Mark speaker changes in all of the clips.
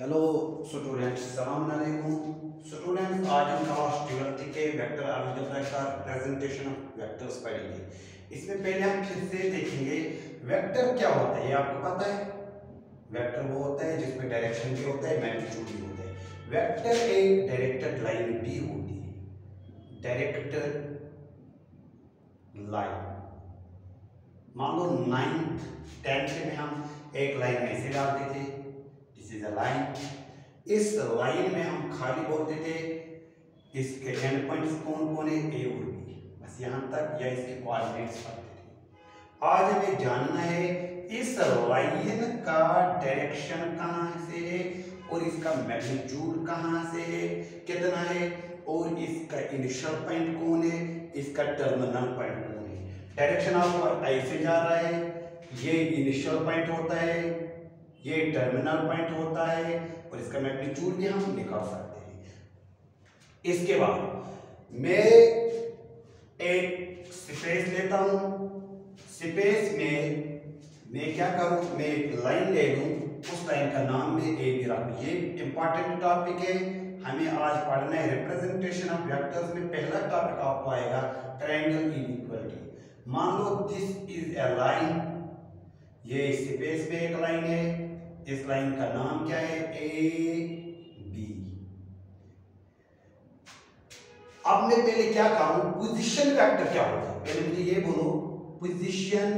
Speaker 1: Hello students, सलाम अलैकुम students. आज हम क्लास 12th के वेक्टर अलजेब्रा का प्रेजेंटेशन ऑफ वेक्टर्स पढ़ेंगे। इसमें पहले हम फिर से देखेंगे वेक्टर क्या होता है। ये आपको पता है, वेक्टर वो होता है जिसमें डायरेक्शन भी होता है, मैग्नीट्यूड भी होता है। वेक्टर एक डायरेक्टेड लाइन भी होती है। डायरेक्टेड लाइन, मान लो 9th 10th में हम एक लाइन ऐसे डालते थे, दिस इज अ लाइन। इस लाइन में हम खाली बोलते थे इसके एंड पॉइंट्स कौन कौन है, ए और बी, बस यहां तक, या इसके कोऑर्डिनेट्स पढ़ते थे। आज हमें जानना है इस लाइन का डायरेक्शन कहां से है और इसका मैग्नीट्यूड कहां से है, कितना है, और इसका इनिशियल पॉइंट कौन है, इसका टर्मिनल पॉइंट कौन है। डायरेक्शन आपको ऐसे जा रहा है, ये इनिशियल पॉइंट होता है, ये टर्मिनल पॉइंट होता है, और इसका मैग्नीट्यूड भी हम निकाल सकते हैं। इसके बाद मैं एक स्पेस लेता हूं, स्पेस में मैं क्या करूं, मैं एक लाइन ले लूं, उस लाइन का नाम मैं ए बी रखूं। ये इंपॉर्टेंट टॉपिक है, हमें आज पढ़ना है रिप्रेजेंटेशन ऑफ वेक्टर्स में। पहला टॉपिक आपको आएगा ट्रायंगल इनइक्वालिटी। मान लो दिस इज ए लाइन, ये स्पेस में एक लाइन है, इस लाइन का नाम क्या है, ए बी। अब मैं पहले क्या करूं, पोजीशन वेक्टर क्या होता है, पहले मुझे ये बोलो पोजीशन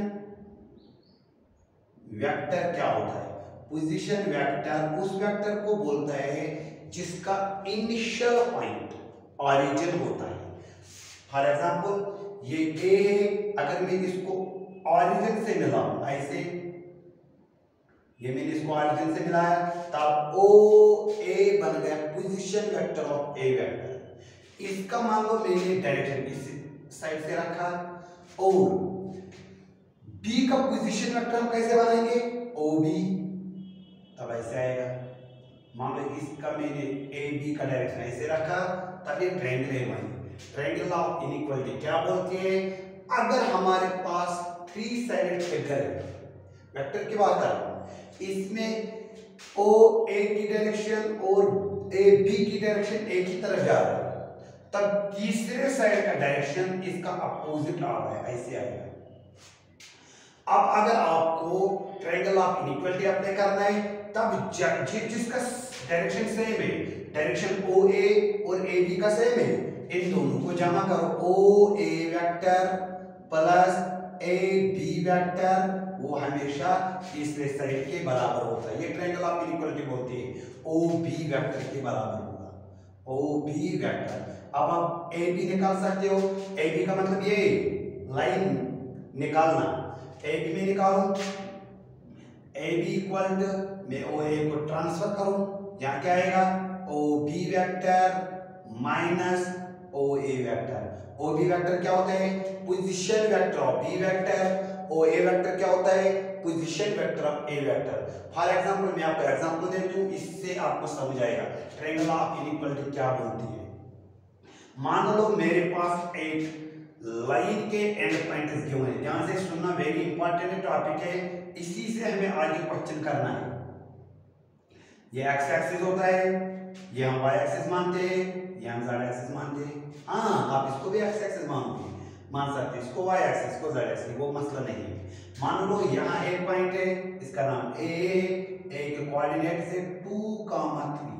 Speaker 1: वेक्टर क्या होता है। पोजीशन वेक्टर उस वेक्टर को बोलता है जिसका इनिशियल पॉइंट ओरिजिन होता है। फॉर एग्जांपल ये ए है, अगर मैं इसको ओरिजिन से मिलाऊं ऐसे, ये मैंने इसको ओरिजिन से मिलाया, तब ओ ए बन गया position vector of A vector. इसका मान लो मैंने डायरेक्शन इस साइड से रखा, और बी का पोजीशन वेक्टर हम कैसे बनाएंगे, ओ बी, तब ऐसे आएगा। मान लो इसका मैंने ए बी का डायरेक्शन ऐसे रखा, तब ये ट्रायंगल है। ट्रायंगल ऑफ इनइक्वालिटी क्या बोलते हैं, अगर हमारे पास 3 साइडेड फिगर है, वेक्टर की बात कर रहा हूं, इसमें ओ ए की डायरेक्शन और ए बी की डायरेक्शन एक ही तरफ जा रहा है, तब तीसरे साइड का डायरेक्शन इसका अपोजिट आ रहा है, ऐसे आएगा। अब अगर आपको ट्रायंगल ऑफ इनइक्वालिटी अप्लाई करना है, तब जिसका डायरेक्शन सेम है, डायरेक्शन ओ ए और ए बी का सेम है, इन दोनों को जमा करो, O A vector plus A B vector, वो हमेशा तीसरे साइड के बराबर होता है। ये ट्रायंगल ऑफ इनइक्वालिटी बोलती है, ओ बी वेक्टर के बराबर होगा, ओ बी वेक्टर। अब आप ए बी निकाल सकते हो, ए बी का मतलब ये लाइन निकालना, ए बी में निकालूं, ए बी इक्वल टू, मैं ओ ए को ट्रांसफर करूं, यहां क्या आएगा, O B vector minus O A vector. O B vector क्या होता है, position vector of B vector, O A vector क्या होता है, position vector of A vector. For example मैं आपको एग्जांपल देता हूं, इससे आपको समझ आएगा ट्रायंगल ऑफ इनइक्वालिटी क्या बोलती है। मान लो मेरे पास एक लाइन के एंड पॉइंट्स गिवन है, ध्यान से सुनना, वेरी इंपॉर्टेंट टॉपिक है, इसी से हमें आगे क्वेश्चन करना है। ये एक्स एक्सिस होता है, ये हम वाई एक्सिस मानते हैं, ये हम जेड एक्सिस मानते हैं। हाँ, आप इसको भी एक्स एक्सिस मान सकते हैं, इसको वाई एक्सिस, इसको जेड एक्सिस, वो मसला नहीं है। मान लो यहाँ एक पॉइंट है, इसका नाम ए के कोऑर्डिनेट से 2,3,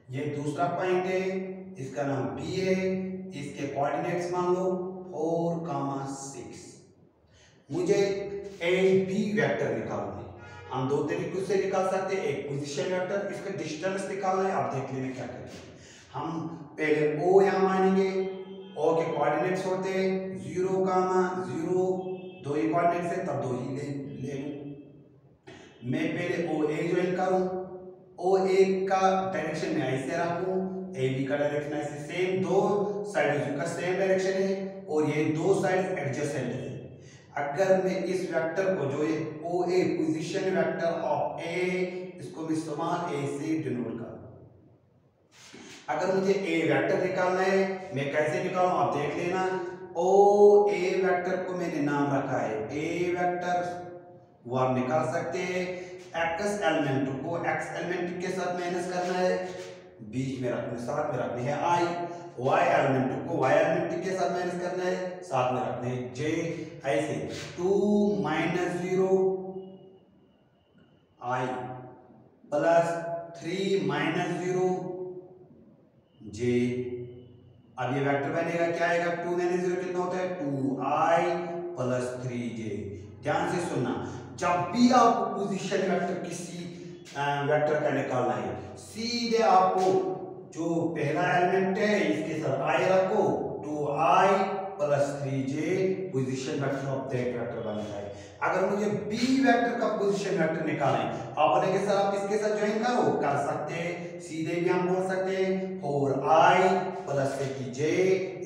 Speaker 1: ये दूसरा पॉइंट है, इसका नाम बी है, इसके कोऑर्डिनेट्स मान लो 4,6। मुझे ए बी वेक्टर निकालना है। हम दो तरीकों से निकाल सकते हैं, एक पोजीशन वेक्टर, इसका डिस्टेंस निकालना है। आप देख लेना क्या करेंगे, हम पहले ओ यहां मानेंगे, ओ के कोऑर्डिनेट्स होते हैं 0,0, दो ही कोऑर्डिनेट्स है, तब दो ही ले लूं। मैं पहले ओ ए ज्वाइन करूं, ओ ए का डायरेक्शन में ऐसे रखूं, ए बी का डायरेक्शन ऐसे, सेम, दो साइड का सेम डायरेक्शन है, और ये दो साइड एडजेसेंट है। अगर मैं इस वेक्टर को, जो ये ओ ए पोजीशन वेक्टर ऑफ ए, इसको मैं स्मॉल ए से डिनोट करूं। अगर मुझे ए वेक्टर निकालना है, मैं कैसे निकालूं, आप देख लेना। ओ ए वेक्टर को मैंने नाम रखा है ए वेक्टर, वो आप निकाल सकते हैं। एक्स एलिमेंट को एक्स एलिमेंट के साथ माइनस करना है, बीच में रखने साथ में रखने हैं आई, वाई एलिमेंट को वाई एलिमेंट के साथ माइनस करना है, साथ में रखने हैं जे। ऐसे 2 - 0 आई प्लस 3 - 0 जे। अब ये वेक्टर बनेगा क्या आएगा, 2 - 0 कितना होता है 2i प्लस 3j। ध्यान से सुनना, जब भी आपको पोजीशन वेक्टर किसी वेक्टर का निकालना है, सीधे आपको जो पहला एलिमेंट है इसके साथ i रखो, 2i plus 3j position vector of that vector बनता है। अगर मुझे बी वेक्टर का पोजीशन वेक्टर निकालना है, आप बोलेंगे सर आप इसके साथ ज्वाइन करो, कर सकते हैं, सीधे भी हम बोल सकते हैं 4i प्लस 6j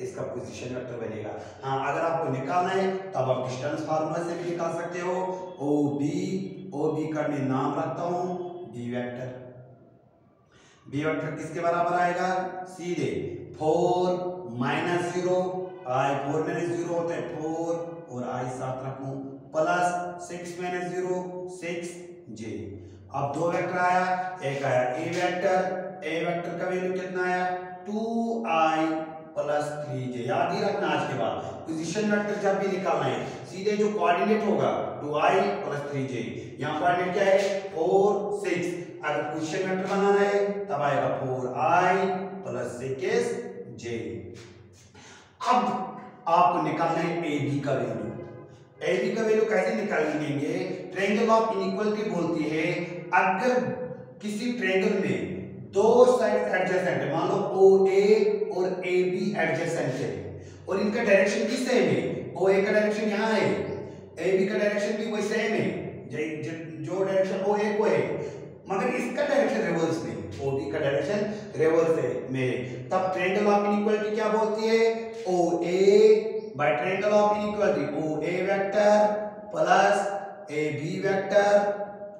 Speaker 1: इसका पोजीशन वेक्टर बनेगा। हाँ, अगर आपको निकालना है तब आप डिस्टेंस फार्मूला से भी निकाल सकते हो, OB का मैं नाम रखता हूं बी वेक्टर। बी वेक्टर किसके बराबर आएगा, सीधे 4 - 0 i 4 - 0 होता है 4 और i साथ रखूं प्लस 6 - 0 6j। अब दो वेक्टर आया, एक आया ए वेक्टर का वैल्यू कितना आया 2i प्लस 3j। याद ही रखना आज के बाद पोजीशन वेक्टर जब भी निकालना है सीधे जो कोऑर्डिनेट होगा 2i प्लस 3j, यहाँ कोऑर्डिनेट क्या है 4 6। अगर पोजीशन वेक्टर बनाना है तब आएगा 4i प्लस 6j। अब आपको निकालना है ए बी का वैल्यू। ए बी का वैल्यू कैसे निकालेंगे, ट्रायंगल ऑफ इनइक्वालिटी बोलती है अगर किसी ट्रायंगल में दो साइड एडजेसेंट है, मान लो ओ ए और ए बी एडजेसेंट है और इनका डायरेक्शन भी सेम है, ओ ए का डायरेक्शन यहाँ है, ए बी का डायरेक्शन भी वही सेम है, जो डायरेक्शन ओ ए को है, मगर इसका डायरेक्शन रिवर्स में, ओ बी का डायरेक्शन रिवर्स है में, तब ट्रायंगल ऑफ इनइक्वालिटी क्या बोलती है, O A by triangle of inequality O A vector plus A B vector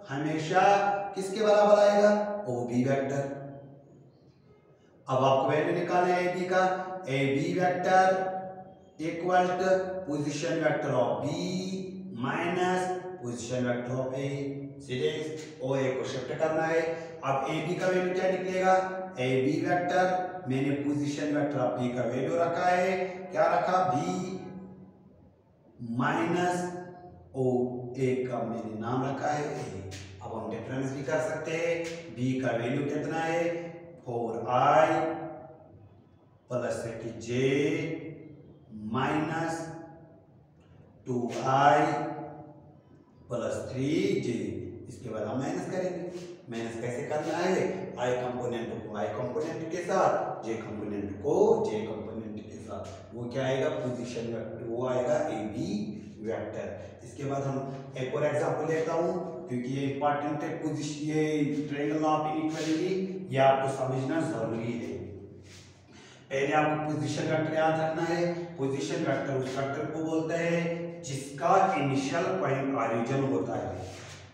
Speaker 1: हमेशा किसके बराबर आएगा, ओ बी वेक्टर। अब आपको वैल्यू निकालना है ए बी का, A B vector equal to position vector of B minus position vector of A. सीधे ओ ए को शिफ्ट करना है। अब ए बी का वैल्यू क्या निकलेगा, ए बी वेक्टर मैंने पोजीशन वेक्टर ऑफ बी का वैल्यू रखा है, क्या रखा बी माइनस ओ ए का मैंने नाम रखा है ए। अब हम डिफरेंस भी कर सकते हैं, बी का वैल्यू कितना है 4i plus 6j minus 2i plus 3j। इसके बाद हम माइनस करेंगे। माइनस कैसे करना है, i कंपोनेंट को i कंपोनेंट के साथ, j कंपोनेंट को j कंपोनेंट के साथ, वो क्या आएगा पोजीशन वेक्टर, वो आएगा ए बी वेक्टर। इसके बाद हम एक और एग्जांपल लेता हूं क्योंकि ये इंपॉर्टेंट है, पोजीशन ये ट्रायंगल ऑफ इनइक्वालिटी ये आपको समझना जरूरी है। पहले आपको पोजीशन वेक्टर याद रखना है। पोजीशन वेक्टर उस वेक्टर को बोलते हैं जिसका इनिशियल पॉइंट ओरिजिन होता है।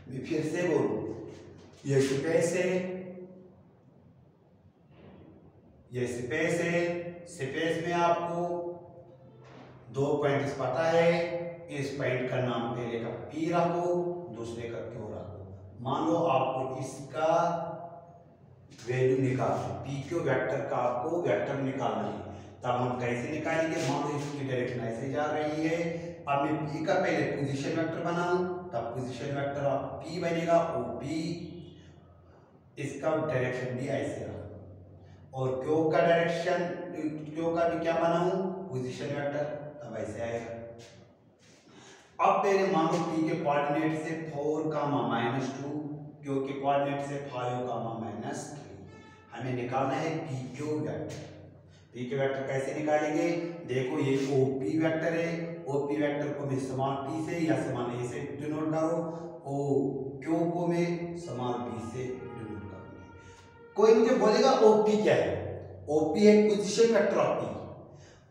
Speaker 1: मैं फिर से बोलूं, ये स्पेस है, ये स्पेस है, स्पेस में आपको दो पॉइंट्स पता है, इस पॉइंट का नाम पहले का P रखो, दूसरे का Q रखो। मान लो आपको इसका वैल्यू निकालना, पी क्यू वेक्टर का आपको वेक्टर निकालना है, तब हम कैसे निकालेंगे, मान लो इसकी डायरेक्शन ऐसे जा रही है, अब मैं पी का पहले पोजीशन वेक्टर बनाऊं, तब पोजीशन वेक्टर ऑफ पी बनेगा ओ पी, इसका डायरेक्शन भी ऐसे रखो, और क्यू का डायरेक्शन, क्यू का भी क्या बनाऊं पोजीशन वेक्टर, तब ऐसे आएगा। अब पहले मान लो पी के कोऑर्डिनेट से 4, -2, क्यू के कोऑर्डिनेट से 5, -3, हमें निकालना है P Q vector. P Q vector कैसे निकालेंगे, देखो ये ओ पी वेक्टर है, ओ पी वेक्टर को मैं स्मॉल पी से या स्मॉल ए से डिनोट करो, ओ क्यू को मैं स्मॉल बी से डिनोट करूंगा। कोई मुझे बोलेगा ओ पी क्या है, ओ पी है position vector of P,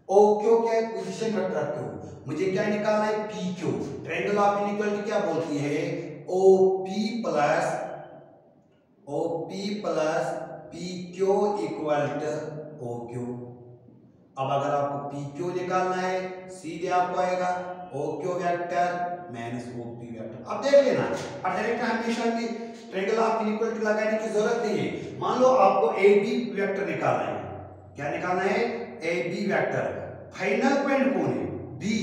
Speaker 1: O Q क्या है पोजीशन वेक्टर ऑफ क्यू। मुझे क्या निकालना है P Q. Triangle of inequality क्या बोलती है, O P plus P Q equal to O Q. अब अगर आपको पी क्यू निकालना है सीधे आपको आएगा O Q vector minus O P vector. अब देख लेना, अब डायरेक्ट हमेशा भी ट्रायंगल ऑफ इनइक्वालिटी लगाने की जरूरत नहीं है। मान लो आपको ए बी वेक्टर निकालना है, क्या निकालना है, A B vector. Final point कौन है, बी।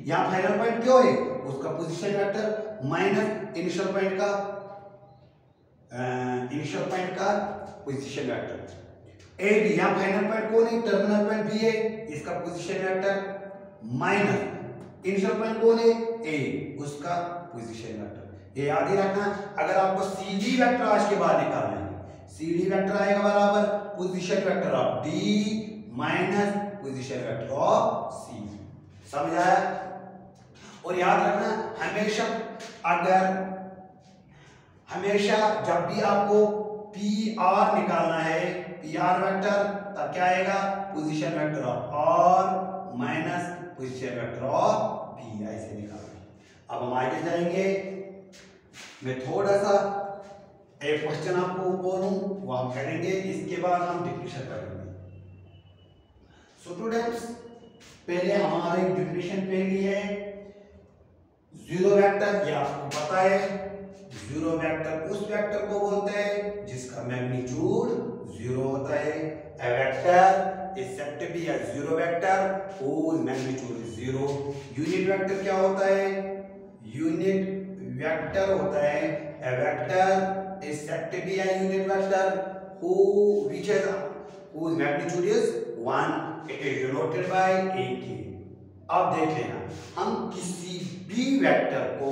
Speaker 1: यहां फाइनल पॉइंट क्यों है, उसका position vector minus initial point का पोजीशन वेक्टर। ए बी, यहां फाइनल पॉइंट कौन है, टर्मिनल पॉइंट बी है, इसका position vector minus initial point कौन है, ए, उसका पोजीशन वेक्टर। ये याद ही रखना। अगर आपको सी डी वेक्टर आज के बाद निकालना है, सी डी वेक्टर आएगा बराबर position vector of D minus position vector of C. समझ आया। और याद रखना हमेशा जब भी आपको पी आर निकालना है, पी आर वेक्टर, तब क्या आएगा, position vector of R minus position vector of P, ऐसे निकालना। अब हम आगे जाएंगे। मैं थोड़ा सा एक क्वेश्चन आपको बोलूं, वो हम करेंगे, इसके बाद हम डिफिनेशन करेंगे। स्टूडेंट्स, पहले हमारे डिफिनेशन पहली है जीरो वेक्टर। ये आपको पता है, जीरो वेक्टर उस वेक्टर को बोलते हैं जिसका मैग्नीट्यूड जीरो होता है। ए vector is said to be a zero vector whose magnitude is zero। Unit vector क्या होता है, यूनिट वेक्टर होता है, ए vector is said to be a unit vector whose magnitude is 1, it is denoted by AK। अब देख लेना, हम किसी भी वेक्टर को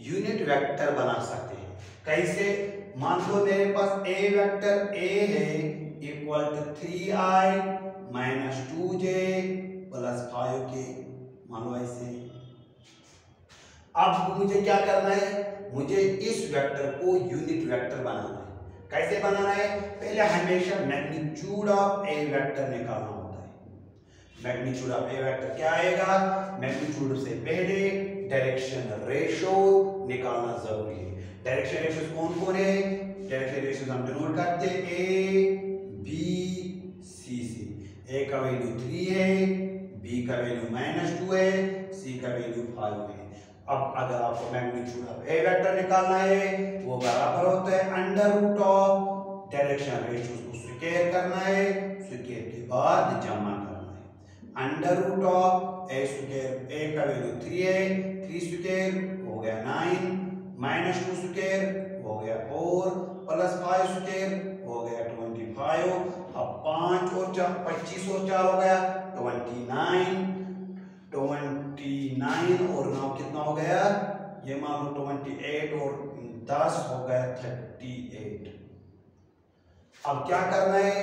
Speaker 1: यूनिट वेक्टर बना सकते हैं। कैसे, मान लो मेरे पास ए वेक्टर ए है equal to 3i minus 2j plus 5k, मान लो ऐसे। अब मुझे क्या करना है, मुझे इस वेक्टर को यूनिट वेक्टर बनाना है। कैसे बनाना है, पहले हमेशा मैग्नीट्यूड ऑफ ए वेक्टर निकालना होता है। मैग्नीट्यूड ऑफ ए वेक्टर क्या आएगा, मैग्नीट्यूड से पहले डायरेक्शन रेशो निकालना जरूरी है। डायरेक्शन रेशो कौन कौन है, डायरेक्शन रेशो हम डिनोट करते हैं ए बी सी से। ए का वैल्यू 3 है, बी का वैल्यू -2 है, सी का वैल्यू 5 है। अब अगर आपको मैग्नीट्यूड ऑफ ए वेक्टर निकालना है, वो बराबर होता है under root of direction ratio को स्क्वायर करना है, स्क्वायर के बाद जमा करना है। Under root of A square, A का वैल्यू 3 है, 3 स्क्वायर हो गया 9, -2 स्क्वायर हो गया 4, प्लस 5 स्क्वायर हो गया 25। अब 5 और 4 25 और 4 हो गया 29 और 9 कितना हो गया, ये मान लो 28 और 10 हो गया 38। अब क्या करना है,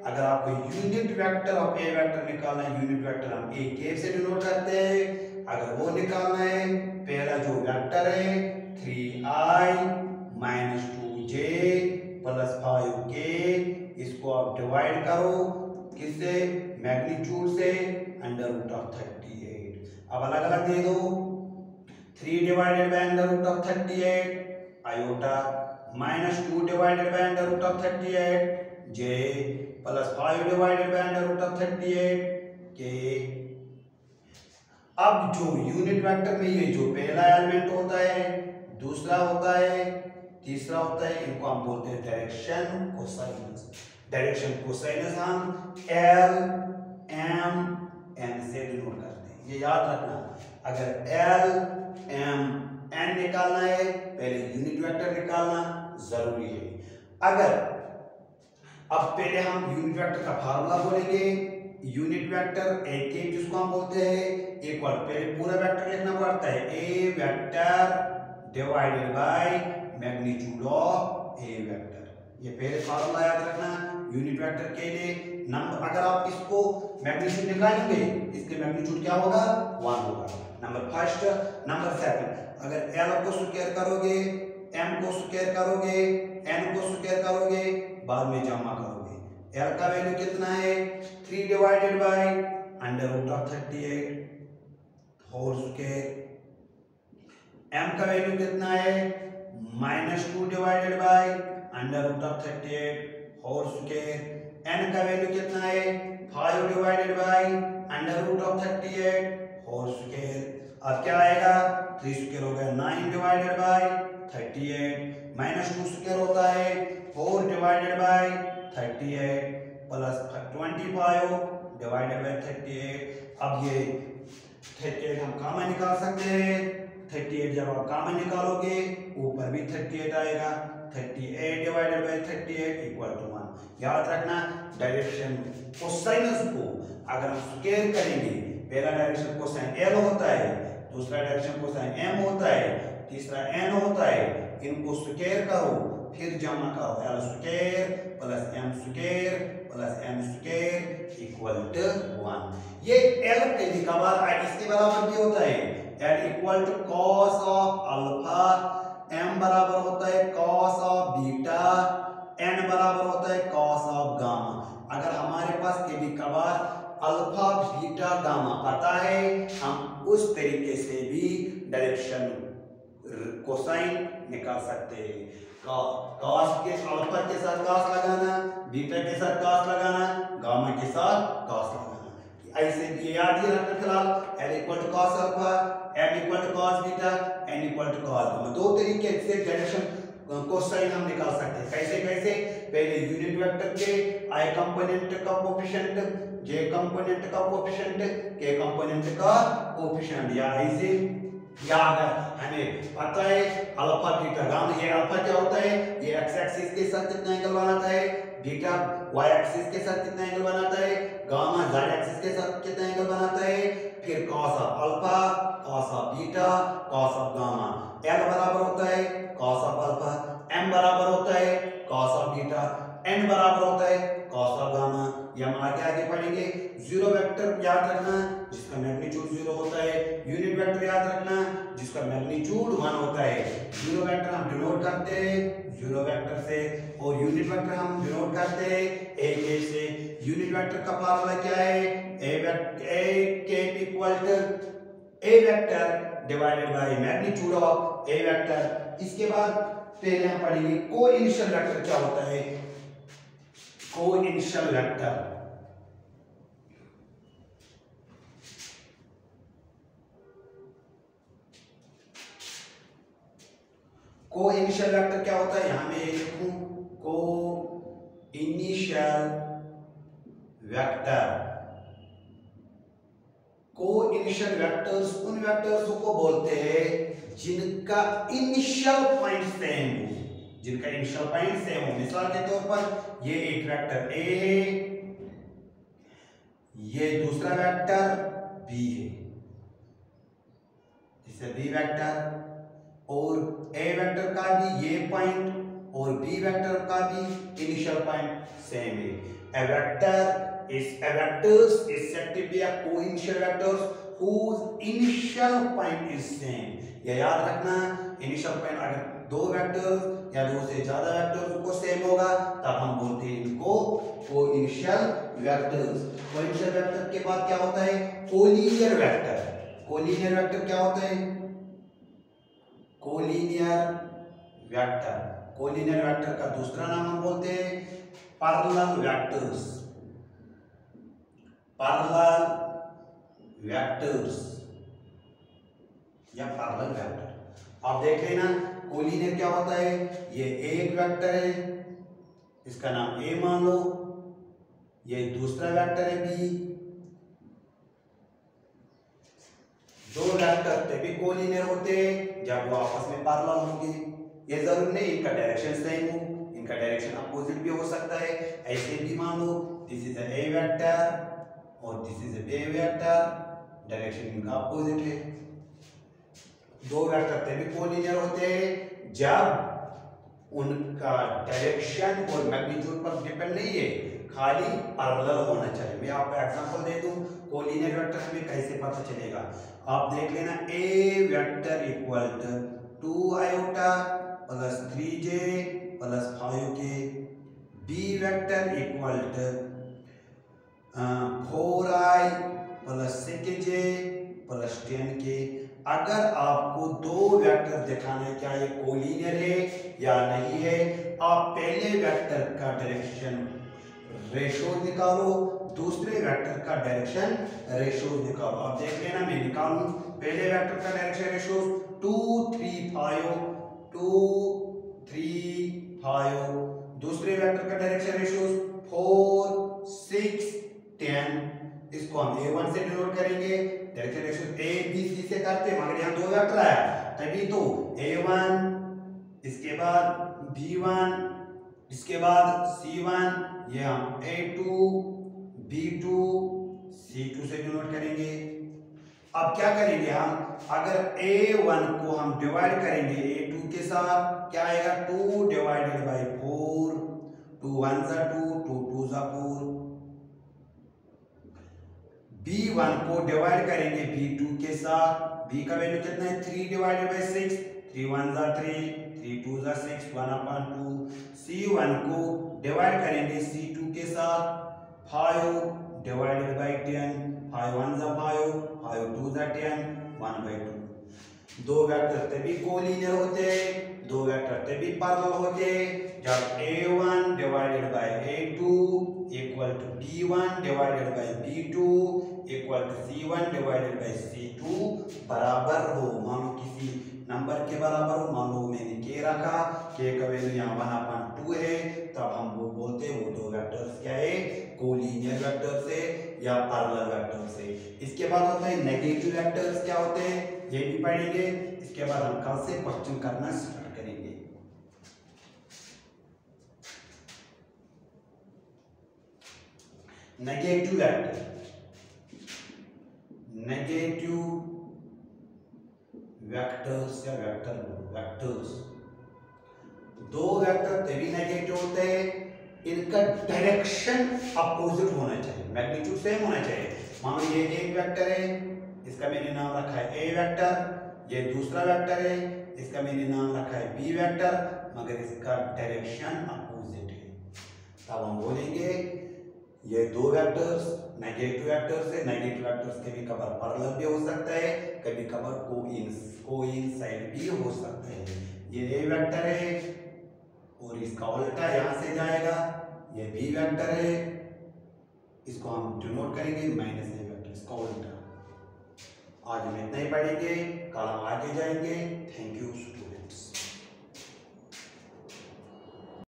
Speaker 1: अगर आपको unit vector of A vector निकालना है, यूनिट वेक्टर हम ए के से डिनोट करते हैं। अगर वो निकालना है, पहला जो वेक्टर है 3i minus 2j plus 5k, इसको आप डिवाइड करो किससे, मैग्नीट्यूड से, अंडर रूट ऑफ 38। अब अलग अलग दे दो, 3 divided by under root of 38 iota, -2 divided by under root of 38 j plus 5 divided by under root of 38 k। अब जो यूनिट वेक्टर में ये जो पहला एलिमेंट होता है, दूसरा होता है, तीसरा होता है, इनको हम बोलते हैं डायरेक्शन कोसाइनस। डायरेक्शन कोसाइनस हम L M N से डिनोट करते हैं, ये याद रखना। अगर L M N निकालना है, पहले यूनिट वेक्टर निकालना जरूरी है। अब पहले हम यूनिट वेक्टर का फार्मूला बोलेंगे। यूनिट वेक्टर ए के जिसको हम बोलते हैं, एक बार पहले पूरा वेक्टर लिखना पड़ता है, ए vector divided by magnitude of A vector. ये पहले फार्मूला याद रखना यूनिट वेक्टर के लिए। नंबर अगर आप इसको मैग्नीट्यूड निकालेंगे, इसके मैग्नीट्यूड क्या होगा, 1 होगा, नंबर फर्स्ट। नंबर सेकंड, अगर एल को स्क्वायर करोगे, एम को स्क्वायर करोगे, एन को स्क्वायर करोगे, बाद में जमा करोगे, एल का वैल्यू कितना है, 3 divided by under root of 38 whole square. M का वैल्यू कितना है, -2 divided by under root of 38 whole square. N का वैल्यू कितना है, 5 divided by under root of 38 whole square. अब क्या आएगा, 3 स्क्वायर हो गया 9 डिवाइडेड बाय 38 -2 स्क्वायर होता है 4 divided by 38 plus 25 divided by 38। अब ये 38 हम कॉमन निकाल सकते हैं। 38 जब आप कॉमन निकालोगे ऊपर भी 38 आएगा। 38 डिवाइडेड बाय 38 इक्वल टू 1। याद रखना डायरेक्शन कोसाइनस को अगर हम स्क्वायर करेंगे, पहला डायरेक्शन कोसाइन L होता है, दूसरा डायरेक्शन कोसाइन M होता है, तीसरा N होता है। इनको स्क्वायर करो फिर जमा करो, L square plus M square plus M square equal to 1। ये L कभी कभार इसके बराबर भी होता है। L equal to cos of alpha, M बराबर होता है cos ऑफ बीटा, N बराबर होता है cos ऑफ गामा। अगर हमारे पास कभी कभार अल्फा बीटा गामा पता है, हम उस तरीके से भी डायरेक्शन कोसाइन निकाल सकते हैं। cos के अल्फा के साथ cos लगाना, बीटा के साथ cos लगाना, गामा के साथ cos लगाना। ऐसे भी याद ही रखना। फिलहाल L equal to cos alpha, M equal to cos beta, N equal to cos gamma. दो तरीके से डायरेक्शन कोसाइन हम निकाल सकते हैं। कैसे कैसे? पहले यूनिट वेक्टर के I कंपोनेंट का कोएफिशिएंट, J कंपोनेंट का कोएफिशिएंट, K कंपोनेंट का कोएफिशिएंट, या ऐसे, या अगर हमें पता है अल्फा बीटा गामा, ये अल्फा क्या होता है, ये x एक्सिस के साथ कितना एंगल बनाता है, बीटा y एक्सिस के साथ कितना एंगल बनाता है, गामा z एक्सिस के साथ कितना एंगल बनाता है, फिर cos of alpha, cos of beta, cos of gamma. L बराबर होता है cos ऑफ अल्फा, M बराबर होता है cos ऑफ बीटा, N बराबर होता है cos ऑफ गामा। ये हम आगे आगे पढ़ेंगे। जीरो वेक्टर याद रखना जिसका मैग्नीट्यूड 0 होता है, यूनिट वेक्टर याद रखना जिसका मैग्नीट्यूड 1 होता है। जीरो वेक्टर हम डिनोट करते हैं जीरो वेक्टर से, और यूनिट वेक्टर हम डिनोट करते हैं a से। यूनिट वेक्टर का फार्मूला क्या है, a equal to a vector divided by magnitude of a vector. इसके बाद पहले हम पढ़ेंगे कोइनिशियल वेक्टर क्या होता है। कोइनिशियल वेक्टर, कोइनिशियल वेक्टर क्या होता है, यहां मैं ये लिखूं कोइनिशियल वेक्टर। कोइनिशियल वेक्टर्स उन वेक्टर्स को बोलते हैं जिनका इनिशियल पॉइंट सेम हो, जिनका इनिशियल पॉइंट सेम हो। मिसाल के तौर पर ये एक वेक्टर A है, ये दूसरा वेक्टर B है, इसे B वेक्टर, और A वेक्टर का भी ये पॉइंट और B वेक्टर का भी इनिशियल पॉइंट सेम है। A vectors is said to be a coinitial vectors whose initial point is same। ये याद रखना, इनिशियल पॉइंट अगर दो वेक्टर्स या दो से ज्यादा वेक्टर्स को सेम होगा तब हम बोलते हैं इनको कोइनिशियल वेक्टर्स। कोइनिशियल वेक्टर के बाद क्या होता है, कोलिनियर वेक्टर। कोलिनियर वेक्टर क्या होता है, कोलिनियर वेक्टर। कोलिनियर वेक्टर का दूसरा नाम हम बोलते हैं पैरेलल वेक्टर्स। पैरेलल वेक्टर्स या पैरेलल वेक्टर। आप देख लेना कोलिनियर क्या होता है, ये एक वेक्टर है, इसका नाम A मान लो, ये दूसरा वेक्टर है B। दो वेक्टर तभी कोलिनियर होते हैं जब वो आपस में पैरेलल होंगे। ये जरूर नहीं इनका डायरेक्शन सेम हो, इनका डायरेक्शन अपोजिट भी हो सकता है। ऐसे भी मान लो दिस इज A वेक्टर और this is B vector, direction इनका अपोजिट है। दो वेक्टर तभी कोलिनियर होते हैं जब उनका डायरेक्शन और मैग्नीट्यूड पर डिपेंड नहीं है, खाली पैरेलल होना चाहिए। मैं आपको एग्जांपल दे दूं कोलिनियर वेक्टर हमें कैसे पता चलेगा। आप देख लेना A vector equal to 2 iota plus 3j plus 5k, B vector equal to 4i plus 6j plus 10k। अगर आपको दो वेक्टर दिखाना है क्या ये कोलिनियर है या नहीं है, आप पहले वेक्टर का डायरेक्शन रेशो निकालो, दूसरे वेक्टर का डायरेक्शन रेशो निकालो। आप देख लेना मैं निकालूं पहले वेक्टर का डायरेक्शन रेशो 2 3 5 2 3 5। दूसरे वेक्टर का डायरेक्शन रेशियोज 4 6 10। इसको हम a1 से डिनोट करेंगे। Direction ratio a b c से करते हैं, मगर यहाँ दो वेक्टर आया तभी तो a1, इसके बाद b1, इसके बाद c1, ये हम a2 b2 c2 से डिनोट करेंगे। अब क्या करेंगे हम, अगर a1 को हम डिवाइड करेंगे a2 के साथ, क्या आएगा 2 डिवाइडेड बाई 4, 2 1 जा 2, 2 2 जा 4। b1 को डिवाइड करेंगे b2 के साथ, b का वैल्यू कितना है 3 डिवाइडेड बाई 6, 3 1 जा 3, 3 2 जा 6, 1/2। c1 को डिवाइड करेंगे c2 के साथ, 5 डिवाइडेड बाई 10, 5 1 जा 5, 5 2 जा 10, 1/2। दो वेक्टर तभी कोलिनियर होते हैं, दो वेक्टर तभी पैरेलल होते हैं जब a1 divided by a2 equal to b1 divided by b2 equal to c1 divided by c2 बराबर हो। मान लो किसी नंबर के बराबर हो, मान लो मैंने k रखा, k का वैल्यू यहाँ 1/2 है, तब हम वो बोलते हैं वो दो वेक्टर्स क्या है, कोलिनियर वेक्टर्स है या पैरेलल वेक्टर्स है। इसके बाद होता है नेगेटिव वेक्टर्स, क्या होते हैं ये भी पढ़ेंगे। इसके बाद हम कल से क्वेश्चन करना स्टार्ट करेंगे। नेगेटिव वेक्टर, नेगेटिव वेक्टर्स या वेक्टर्स, दो वेक्टर तभी नेगेटिव होते हैं इनका डायरेक्शन अपोजिट होना चाहिए, मैग्नीट्यूड सेम होना चाहिए। मान लो ये एक वेक्टर है, इसका मैंने नाम रखा है ए वेक्टर, ये दूसरा वेक्टर है, इसका मैंने नाम रखा है बी वेक्टर, मगर इसका डायरेक्शन अपोजिट है। तब हम बोलेंगे ये दो वेक्टर्स नेगेटिव वेक्टर्स है। नेगेटिव वेक्टर्स कभी कभार पैरेलल भी हो सकता है, कभी कभार कोइंसाइड भी हो सकता है। ये ए वेक्टर है और इसका उल्टा यहां से जाएगा, ये बी वेक्टर है, इसको हम डिनोट करेंगे माइनस ए वेक्टर, इसका उल्टा। आज हम इतना ही पढ़ेंगे, कल हम आगे जाएंगे। Thank you.